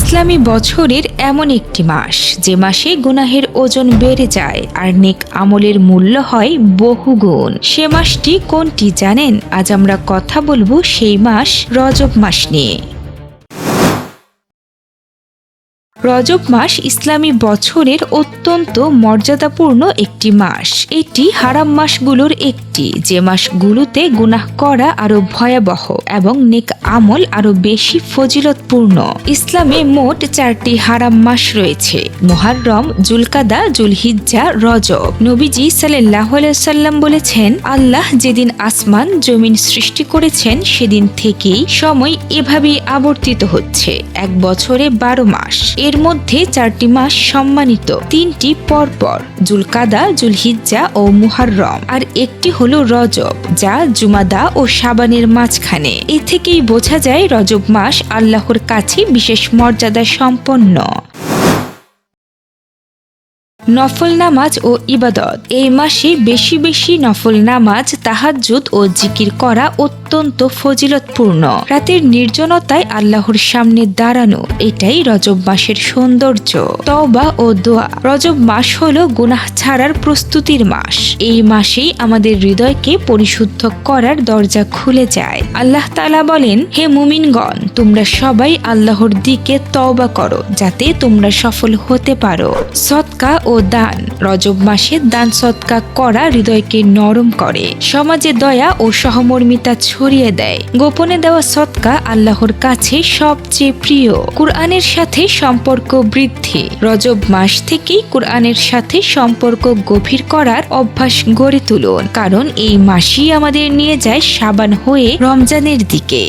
ইসলামী বছরের এমন একটি মাস যে মাসে গুনাহের ওজন বেড়ে যায় আর নেক আমলের মূল্য হয় বহুগুণ। সে মাসটি কোনটি জানেন? আজ আমরা কথা বলবো সেই মাস রজব মাস নিয়ে। রজব মাস ইসলামী বছরের অত্যন্ত মর্যাদাপূর্ণ একটি মাস। এটি হারাম মাসগুলোর একটি, যে মাসগুলোতে গুনাহ করা আরো ভয়াবহ এবং নেক আমল আরো বেশি ফজিলতপূর্ণ। ইসলামে মোট 4টি হারাম মাস রয়েছে: মুহররম, জুলকাদা, জুলহিজ্জা, রজব। নবীজি সাল্লাল্লাহু আলাইহি সাল্লাম বলেছেন, আল্লাহ যেদিন আসমান জমিন সৃষ্টি করেছেন সেদিন থেকেই সময় এভাবেই আবর্তিত হচ্ছে। এক বছরে 12 মাস। এর মধ্যে 4টি মাস সম্মানিত, 3টি পরপর, জুলকাদা, জুলহিজ্জা ও মুহররম, আর একটি হলো রজব, যা জুমাদা ও শাবানের মাঝখানে। এ থেকেই বোঝা যায় রজব মাস আল্লাহর কাছে বিশেষ মর্যাদা সম্পন্ন। নফল নামাজ ও ইবাদত। এই মাসে বেশি বেশি নফল নামাজ, তাহাজ্জুদ ও জিকির করা অত্যন্ত ফজিলতপূর্ণ। রাতের নির্জনতায় আল্লাহর সামনে দাঁড়ানো, এটাই রজব মাসের সৌন্দর্য। তওবা ও দোয়া। রজব মাস হলো গুনাহ ছাড়ার প্রস্তুতির মাস। এই মাসেই আমাদের হৃদয়কে পরিশুদ্ধ করার দরজা খুলে যায়। আল্লাহ তাআলা বলেন, হে মুমিনগণ, তোমরা সবাই আল্লাহর দিকে তওবা করো যাতে তোমরা সফল হতে পারো। সদকা ও দান। রজব মাসে দান সদকা করা হৃদয়কে নরম করে, সমাজে দয়া ও সহমর্মিতা ছড়িয়ে দেয়। গোপনে দেওয়া সদকা আল্লাহর কাছে সবচেয়ে প্রিয়। কুরআনের সাথে সম্পর্ক বৃদ্ধি। রজব মাস থেকেই কুরআনের সাথে সম্পর্ক গভীর করার অভ্যাস গড়ে তুলুন, কারণ এই মাসই আমাদের নিয়ে যায় শাবান হয়ে রমজানের দিকে।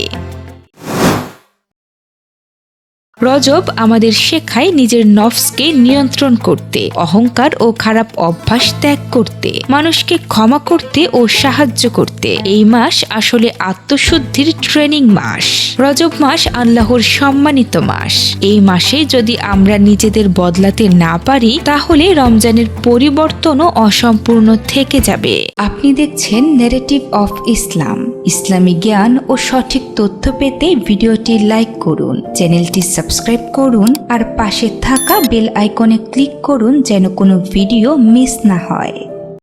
রজব আমাদের শেখায় নিজের নফসকে নিয়ন্ত্রণ করতে, অহংকার ও খারাপ অভ্যাস ত্যাগ করতে, মানুষকে ক্ষমা করতে ও সাহায্য করতে। এই মাস আসলে আত্মশুদ্ধির ট্রেনিং মাস। রজব মাস আল্লাহর সম্মানিত মাস। এই মাসে যদি আমরা নিজেদের বদলাতে না পারি, তাহলে রমজানের পরিবর্তনও অসম্পূর্ণ থেকে যাবে। আপনি দেখছেন ন্যারেটিভ অফ ইসলাম। ইসলামী জ্ঞান ও সঠিক তথ্য পেতে ভিডিওটি লাইক করুন, চ্যানেলটি সাবস্ক্রাইব করুন আর পাশে থাকা বেল আইকনে ক্লিক করুন যেন কোনো ভিডিও মিস না হয়।